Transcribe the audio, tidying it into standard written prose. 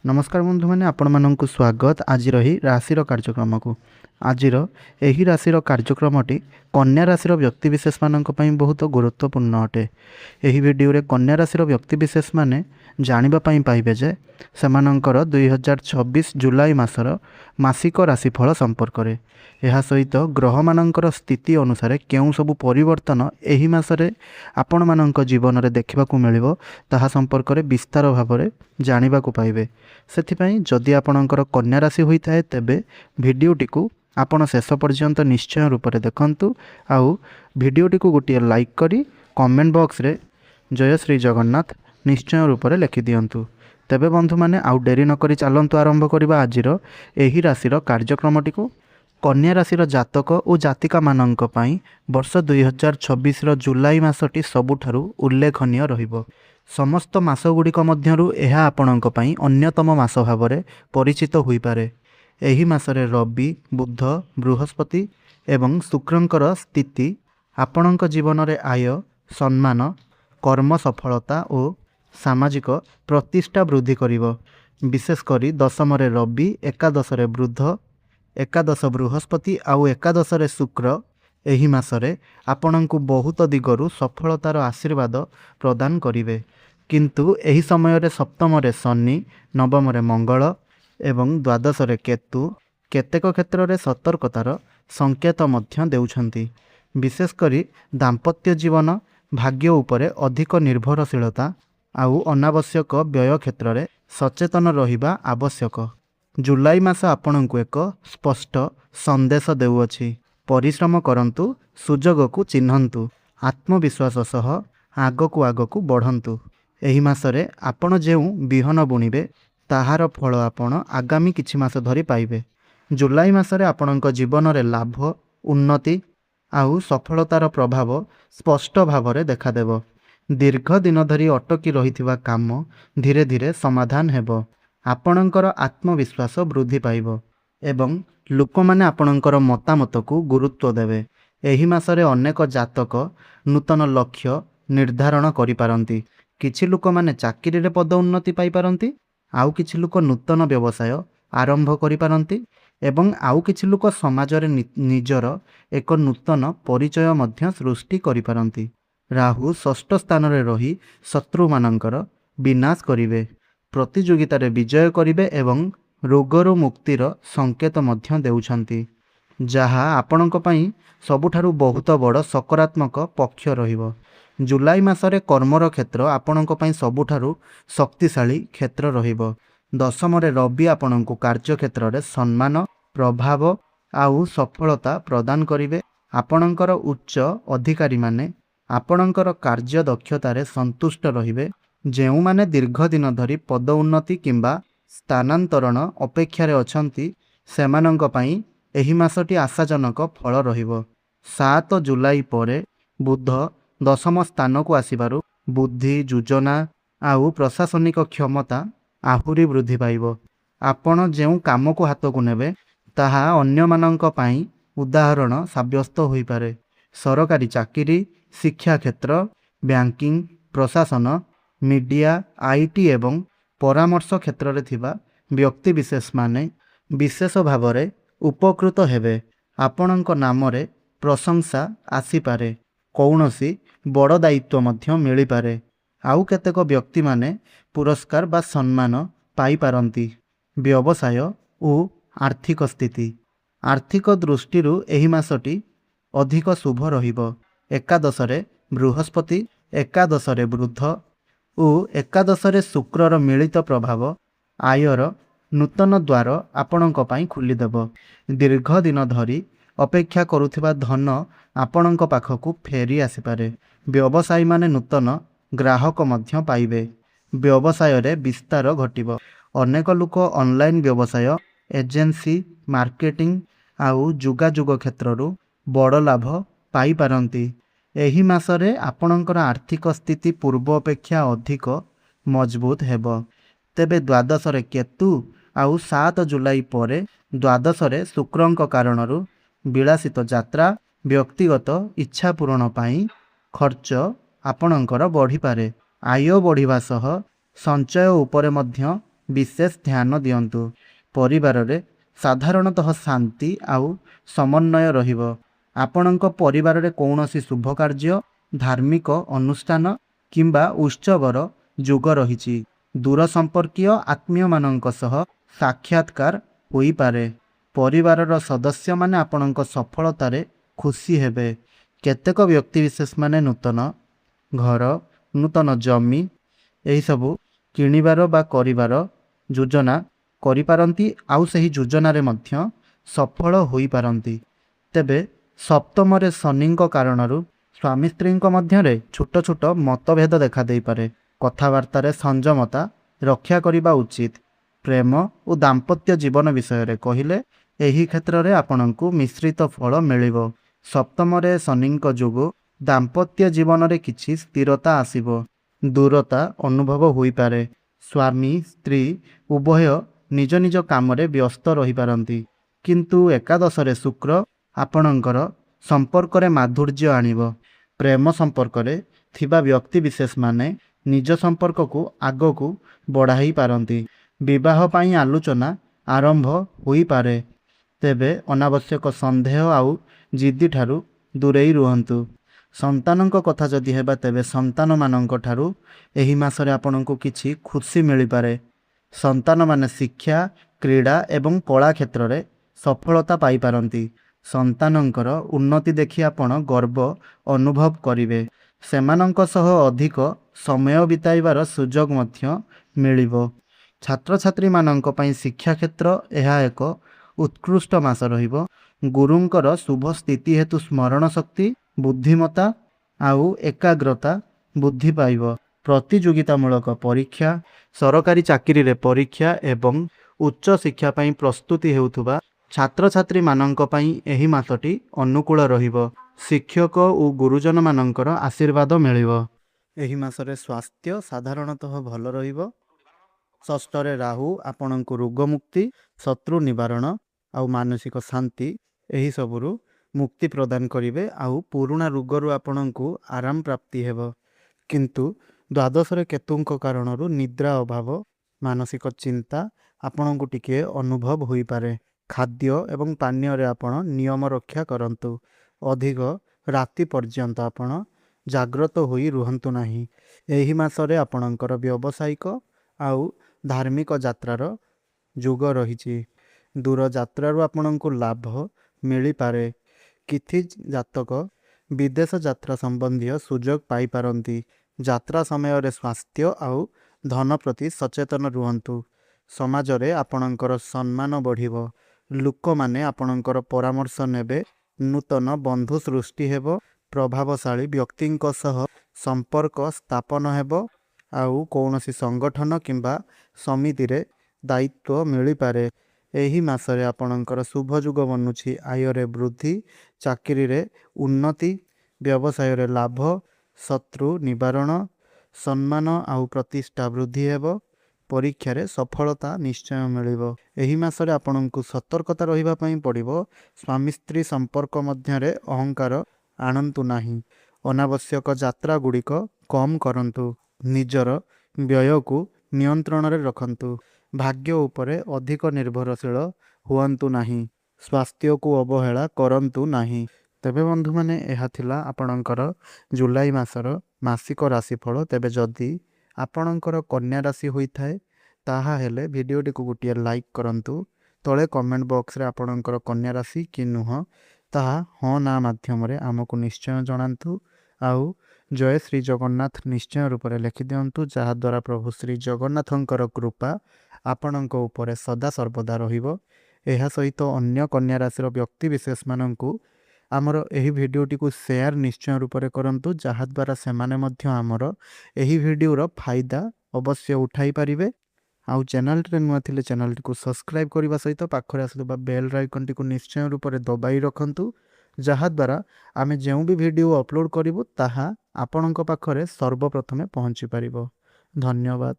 नमस्कार बंधु मैंने आपण मानक स्वागत आज राशि कार्यक्रम को। आज राशि कार्यक्रमटी कन्या राशि व्यक्तिशेष मान बहुत गुरुत्वपूर्ण अटे। यही वीडियो कन्या राशि व्यक्तिशेष माने जानापी पाइबे जे सेमानंकर 2024 जुलाई मासर मासिक राशिफल संपर्क में यह सहित ग्रह मानकर स्थिति अनुसार केउं सबु परिवर्तन एही मासरे आपण मानक जीवन में देखा मिलिबो ताहा संपर्क में विस्तार भाव में जानिबा को पाइबे। सेथिपाई जदि आपणकर कन्या राशि होता है तेबे भिडियोटी को आपण शेष पर्यंत निश्चय रूप से देखंतु। आउ भिडियोटी को गोटे लाइक करी कमेंट बॉक्स रे जय श्री जगन्नाथ निश्चय रूप से लिखि दियंतु। तेबे बंधु माने आउ डेरी नक चलतु आरंभ करबा आजिर एही राशिर कार्यक्रमटी को। कन्या राशिर जातक और जातिका मानंक पई वर्ष 2026 जुलाई मासटी सबुठारु उल्लेखनीय रहिबो। समस्त मास गुड़िक मध्यरु एहा आपणक पई अन्यतम मास भाव में परिचित होई पारे। एही मासरे रवि बुध बृहस्पति एवं शुक्रंकर स्थिति आपणक जीवन में आय सम्मान कर्म सफलता और सामाजिक प्रतिष्ठा वृद्धि करिवो। विशेषकर दशम रवि एकादश बुध एकादश बृहस्पति आउ एकादश शुक्र एही मासरे आपणक बहुत दिगरु सफलतार आशीर्वाद प्रदान करिवे। किंतु एही समय रे सप्तम रे शनि नवम रे मंगल एवं द्वादश रे केतु केतेक क्षेत्र में सतर्कतार संकेत मध्य देउछंती। विशेषकर दाम्पत्य जीवन भाग्य उपरे अधिक निर्भरशीलता आउ अनावश्यक व्यय क्षेत्र में सचेतन रहिबा आवश्यक। जुलाई मास आपण को एक स्पष्ट संदेश देउअछि। परिश्रम करंतु सुजोग को चिन्हंतु आत्मविश्वास सह आगकू बढ़ंतु। एही मासरे आपण जेउ बिहन बुणिबे ताहार फल आपण आगामी किछि मास धरि पाइबे। जुलाई मासरे आपणक जीवन रे लाभ उन्नति आउ सफलतार प्रभाव स्पष्ट भाव में देखादेव। दीर्घ दिन धरी अटकी रहिथिबा काम धीरे धीरे समाधान हेबो। आपणकर आत्मविश्वास वृद्धि पाइबो एवं लोक माने आपणकर मतामत को गुरुत्व देवे। एही मासरे अनेक जातक नूतन लक्ष्य निर्धारण करि पारंती। किछि लोक माने चाकरी रे पद उन्नति पाई पारंती आउ किछि लोक नूतन व्यवसाय आरंभ करि पारंती एवं आउ किछि लोक समाज रे निजर एक नूतन परिचय मध्य सृष्टि करि पारंती। राहु षष्ठ स्थान रे रही शत्रु मानकर विनाश करिवे। प्रतियोगिता रे विजय करिवे एवं रोगरो मुक्तिर संकेत मध्य देउछंती जहा आपणक पई सबुठारु बहुत बड़ सकारात्मक पक्ष रहिबो। जुलाई मासरे कर्मर क्षेत्र आपणक पई सबुठारु शक्तिशाली क्षेत्र रहिबो। दशम रे रवि आपणक कार्य क्षेत्र रे सम्मान प्रभाव आउ सफलता प्रदान करिवे। आपणकर उच्च अधिकारी माने आपणकर कार्य दक्षतारे संतुष्ट रहिबे। जेउ माने दीर्घ दिन धरी पद उन्नति किंबा स्थानांतरण अपेक्षा रे अछंती सेमानंक पई एही मासटी आशाजनक फल रहिबो। 7 जुलाई परे बुध दशम स्थान को आसिबारु बुद्धि योजना आउ प्रशासनिक क्षमता आहुरी वृद्धि पाइबो। आपण जेउ काम को हाथ को नेबे ताहा अन्य मानंक पई उदाहरण साब्यस्त होई पारे। सरकारी चाकरी शिक्षा क्षेत्र बैंकिंग प्रशासन मीडिया आईटी एवं परामर्श क्षेत्र रे थिबा व्यक्ति विशेष माने विशेष भाव में उपकृत हेबे। आपणक नाम रे प्रशंसा आसी पारे। कौनसी बड़ दायित्व मध्य मिली पारे। आउ केतेक व्यक्ति माने पुरस्कार बा सम्मान पाई पारंती। व्यवसाय और आर्थिक स्थिति आर्थिक दृष्टिरु एही मासटी अधिक शुभ रहिबो। एकादश रे बृहस्पति एकादश रे बुध और एकादश रे शुक्रर मिलित प्रभाव आयर नूतन द्वार आपणक पई खुलीदेव। दीर्घ दिन धरी अपेक्षा करुथिबा धन आपणक पाखकु फेरी आसीपारे। व्यवसायी माने नूतन ग्राहक मध्य पाइबे। व्यवसाय रे विस्तार घटिबो। अनेक लोक ऑनलाइन व्यवसाय एजेंसी मार्केटिंग आउ जुगाजुग क्षेत्ररु बड़ लाभ पाई पारंती। एही मासरे आपणकर आर्थिक स्थिति पूर्व अपेक्षा अधिक मजबूत हेबो। तेबे द्वादश रे केतु आउ 7 जुलाई परे द्वादश रे शुक्रंक कारणरु विलासित यात्रा व्यक्तिगत इच्छा पूरण पाई खर्च आपणकर बढ़ी पारे। आय बढ़िबा सह संचय उपरे मध्य ବିଶେଷ ଧ୍ୟାନ ଦିଅନ୍ତୁ। ପରିବାରରେ ସାଧାରଣତଃ ଶାନ୍ତି ଆଉ ସମନ୍ୱୟ ରହିବ। ଆପଣଙ୍କ ପରିବାରରେ କୌଣସି ଶୁଭ କାର୍ଯ୍ୟ, ଧାର୍ମିକ ଅନୁଷ୍ଠାନ କିମ୍ବା ଉତ୍ସବର ଯୋଗ ରହିଛି। ଦୂର ସମ୍ପର୍କୀୟ ଆତ୍ମୀୟମାନଙ୍କ ସହ ସାକ୍ଷାତକାର ହୋଇପାରେ। ପରିବାରର ସଦସ୍ୟମାନେ ଆପଣଙ୍କ ସଫଳତାରେ ଖୁସି ହେବେ। କେତେକ ବ୍ୟକ୍ତିବିଶେଷମାନେ ନୂତନ ଘର, ନୂତନ ଜମି ଏହିସବୁ କିଣିବାର ବା କରିବାର ଯୋଜନା କରିପାରନ୍ତି ଆଉ ସେହି ଯୋଜନାରେ ମଧ୍ୟ ସଫଳ ହୋଇପାରନ୍ତି। ତେବେ ସପ୍ତମରେ ଶନିଙ୍କ କାରଣରୁ ସ୍ୱାମୀ ସ୍ତ୍ରୀଙ୍କ ମଧ୍ୟରେ ଛୋଟ ଛୋଟ ମତଭେଦ ଦେଖାଦେଇପାରେ। କଥାବାର୍ତ୍ତାରେ ସଂଯମତା ରକ୍ଷା କରିବା ଉଚିତ। ପ୍ରେମ ଓ ଦାମ୍ପତ୍ୟ ଜୀବନ ବିଷୟରେ କହିଲେ ଏହି କ୍ଷେତ୍ରରେ ଆପଣଙ୍କୁ ମିଶ୍ରିତ ଫଳ ମିଳିବ। ସପ୍ତମରେ ଶନିଙ୍କ ଯୋଗୁଁ ଦାମ୍ପତ୍ୟ ଜୀବନରେ କିଛି ସ୍ଥିରତା ଆସିବ। ଦୂରତା ଅନୁଭବ ହୋଇପାରେ। ସ୍ୱାମୀ ସ୍ତ୍ରୀ ଉଭୟ ନିଜ ନିଜ କାମରେ ବ୍ୟସ୍ତ ରହିପାରନ୍ତି। କିନ୍ତୁ ଏକାଦଶରେ ଶୁକ୍ର ଆପଣଙ୍କର ସମ୍ପର୍କରେ ମାଧୁର୍ଯ୍ୟ ଆଣିବ। ପ୍ରେମ ସମ୍ପର୍କରେ ଥିବା ବ୍ୟକ୍ତିବିଶେଷମାନେ ନିଜ ସମ୍ପର୍କକୁ ଆଗକୁ ବଢ଼ାଇ ପାରନ୍ତି। ବିବାହ ପାଇଁ ଆଲୋଚନା ଆରମ୍ଭ ହୋଇପାରେ। ତେବେ ଅନାବଶ୍ୟକ ସନ୍ଦେହ ଆଉ ଜିଦ୍ଦିଠାରୁ ଦୂରେଇ ରୁହନ୍ତୁ। ସନ୍ତାନଙ୍କ କଥା ଯଦି ହେବା, ତେବେ ସନ୍ତାନମାନଙ୍କ ଠାରୁ ଏହି ମାସରେ ଆପଣଙ୍କୁ କିଛି ଖୁସି ମିଳିପାରେ। ସନ୍ତାନମାନେ ଶିକ୍ଷା, କ୍ରୀଡ଼ା ଏବଂ କଳା କ୍ଷେତ୍ରରେ ସଫଳତା ପାଇପାରନ୍ତି। ସନ୍ତାନଙ୍କର ଉନ୍ନତି ଦେଖି ଆପଣ ଗର୍ବ ଅନୁଭବ କରିବେ। ସେମାନଙ୍କ ସହ ଅଧିକ ସମୟ ବିତାଇବାର ସୁଯୋଗ ମଧ୍ୟ ମିଳିବ। ଛାତ୍ରଛାତ୍ରୀମାନଙ୍କ ପାଇଁ ଶିକ୍ଷା କ୍ଷେତ୍ର ଏହା ଏକ ଉତ୍କୃଷ୍ଟ ମାସ ରହିବ। ଗୁରୁଙ୍କର ଶୁଭ ସ୍ଥିତି ହେତୁ ସ୍ମରଣ ଶକ୍ତି, ବୁଦ୍ଧିମତ୍ତା ଆଉ ଏକାଗ୍ରତା ବୃଦ୍ଧି ପାଇବ। ପ୍ରତିଯୋଗିତାମୂଳକ ପରୀକ୍ଷା, ସରକାରୀ ଚାକିରିରେ ପରୀକ୍ଷା ଏବଂ ଉଚ୍ଚଶିକ୍ଷା ପାଇଁ ପ୍ରସ୍ତୁତି ହେଉଥିବା ଛାତ୍ରଛାତ୍ରୀମାନଙ୍କ ପାଇଁ ଏହି ମାସଟି ଅନୁକୂଳ ରହିବ। ଶିକ୍ଷକ ଓ ଗୁରୁଜନମାନଙ୍କର ଆଶୀର୍ବାଦ ମିଳିବ। ଏହି ମାସରେ ସ୍ୱାସ୍ଥ୍ୟ ସାଧାରଣତଃ ଭଲ ରହିବ। ଷଷ୍ଠରେ ରାହୁ ଆପଣଙ୍କୁ ରୋଗମୁକ୍ତି, ଶତ୍ରୁ ନିବାରଣ ଆଉ ମାନସିକ ଶାନ୍ତି ଏହିସବୁରୁ ମୁକ୍ତି ପ୍ରଦାନ କରିବେ ଆଉ ପୁରୁଣା ରୋଗରୁ ଆପଣଙ୍କୁ ଆରାମ ପ୍ରାପ୍ତି ହେବ। କିନ୍ତୁ ଦ୍ୱାଦଶରେ କେତୁଙ୍କ କାରଣରୁ ନିଦ୍ରା ଅଭାବ, ମାନସିକ ଚିନ୍ତା ଆପଣଙ୍କୁ ଟିକିଏ ଅନୁଭବ ହୋଇପାରେ। ଖାଦ୍ୟ ଏବଂ ପାନୀୟରେ ଆପଣ ନିୟମ ରକ୍ଷା କରନ୍ତୁ। ଅଧିକ ରାତି ପର୍ଯ୍ୟନ୍ତ ଆପଣ ଜାଗ୍ରତ ହୋଇ ରୁହନ୍ତୁ ନାହିଁ। ଏହି ମାସରେ ଆପଣଙ୍କର ବ୍ୟବସାୟିକ ଆଉ ଧାର୍ମିକ ଯାତ୍ରାର ଯୋଗ ରହିଛି। ଦୂର ଯାତ୍ରାରୁ ଆପଣଙ୍କୁ ଲାଭ ମିଳିପାରେ। କିଛି ଜାତକ ବିଦେଶ ଯାତ୍ରା ସମ୍ବନ୍ଧୀୟ ସୁଯୋଗ ପାଇପାରନ୍ତି। ଯାତ୍ରା ସମୟରେ ସ୍ୱାସ୍ଥ୍ୟ ଆଉ ଧନ ପ୍ରତି ସଚେତନ ରୁହନ୍ତୁ। ସମାଜରେ ଆପଣଙ୍କର ସମ୍ମାନ ବଢ଼ିବ। ଲୋକମାନେ ଆପଣଙ୍କର ପରାମର୍ଶ ନେବେ। ନୂତନ ବନ୍ଧୁ ସୃଷ୍ଟି ହେବ। ପ୍ରଭାବଶାଳୀ ବ୍ୟକ୍ତିଙ୍କ ସହ ସମ୍ପର୍କ ସ୍ଥାପନ ହେବ ଆଉ କୌଣସି ସଂଗଠନ କିମ୍ବା ସମିତିରେ ଦାୟିତ୍ୱ ମିଳିପାରେ। ଏହି ମାସରେ ଆପଣଙ୍କର ଶୁଭ ଯୋଗ ବନୁଛି ଆୟରେ ବୃଦ୍ଧି, ଚାକିରିରେ ଉନ୍ନତି, ବ୍ୟବସାୟରେ ଲାଭ, ଶତ୍ରୁ ନିବାରଣ, ସମ୍ମାନ ଆଉ ପ୍ରତିଷ୍ଠା ବୃଦ୍ଧି ହେବ। ପରୀକ୍ଷାରେ ସଫଳତା ନିଶ୍ଚୟ ମିଳିବ। ଏହି ମାସରେ ଆପଣଙ୍କୁ ସତର୍କତା ରହିବା ପାଇଁ ପଡ଼ିବ। ସ୍ୱାମୀ ସ୍ତ୍ରୀ ସମ୍ପର୍କ ମଧ୍ୟରେ ଅହଙ୍କାର ଆଣନ୍ତୁ ନାହିଁ। ଅନାବଶ୍ୟକ ଯାତ୍ରା ଗୁଡ଼ିକ କମ୍ କରନ୍ତୁ। ନିଜର ବ୍ୟୟକୁ ନିୟନ୍ତ୍ରଣରେ ରଖନ୍ତୁ। ଭାଗ୍ୟ ଉପରେ ଅଧିକ ନିର୍ଭରଶୀଳ ହୁଅନ୍ତୁ ନାହିଁ। ସ୍ୱାସ୍ଥ୍ୟକୁ ଅବହେଳା କରନ୍ତୁ ନାହିଁ। ତେବେ ବନ୍ଧୁମାନେ, ଏହା ଥିଲା ଆପଣଙ୍କର ଜୁଲାଇ ମାସର ମାସିକ ରାଶିଫଳ। ତେବେ ଯଦି ଆପଣଙ୍କର କନ୍ୟା ରାଶି ହୋଇଥାଏ, ତାହା ହେଲେ ଭିଡ଼ିଓଟିକୁ ଗୋଟିଏ ଲାଇକ୍ କରନ୍ତୁ। ତଳେ କମେଣ୍ଟ ବକ୍ସରେ ଆପଣଙ୍କର କନ୍ୟା ରାଶି କି ନୁହଁ ତାହା ହଁ ନା ମାଧ୍ୟମରେ ଆମକୁ ନିଶ୍ଚୟ ଜଣାନ୍ତୁ। ଆଉ ଜୟ ଶ୍ରୀ ଜଗନ୍ନାଥ ନିଶ୍ଚୟ ରୂପରେ ଲେଖିଦିଅନ୍ତୁ, ଯାହାଦ୍ୱାରା ପ୍ରଭୁ ଶ୍ରୀ ଜଗନ୍ନାଥଙ୍କର କୃପା ଆପଣଙ୍କ ଉପରେ ସଦା ସର୍ବଦା ରହିବ। ଏହା ସହିତ ଅନ୍ୟ କନ୍ୟା ରାଶିର ବ୍ୟକ୍ତିବିଶେଷମାନଙ୍କୁ ଆମର ଏହି ଭିଡ଼ିଓଟିକୁ ସେୟାର ନିଶ୍ଚୟ ରୂପରେ କରନ୍ତୁ, ଯାହାଦ୍ୱାରା ସେମାନେ ମଧ୍ୟ ଆମର ଏହି ଭିଡ଼ିଓର ଫାଇଦା ଅବଶ୍ୟ ଉଠାଇ ପାରିବେ। ଆଉ ଚ୍ୟାନେଲରେ ନୂଆ ଥିଲେ ଚ୍ୟାନେଲଟିକୁ ସବସ୍କ୍ରାଇବ୍ କରିବା ସହିତ ପାଖରେ ଆସୁଥିବା ବେଲ୍ ଆଇକନ୍ଟିକୁ ନିଶ୍ଚୟ ରୂପରେ ଦବାଇ ରଖନ୍ତୁ, ଯାହାଦ୍ୱାରା ଆମେ ଯେଉଁ ବି ଭିଡ଼ିଓ ଅପଲୋଡ଼ କରିବୁ ତାହା ଆପଣଙ୍କ ପାଖରେ ସର୍ବପ୍ରଥମେ ପହଞ୍ଚି ପାରିବ। ଧନ୍ୟବାଦ।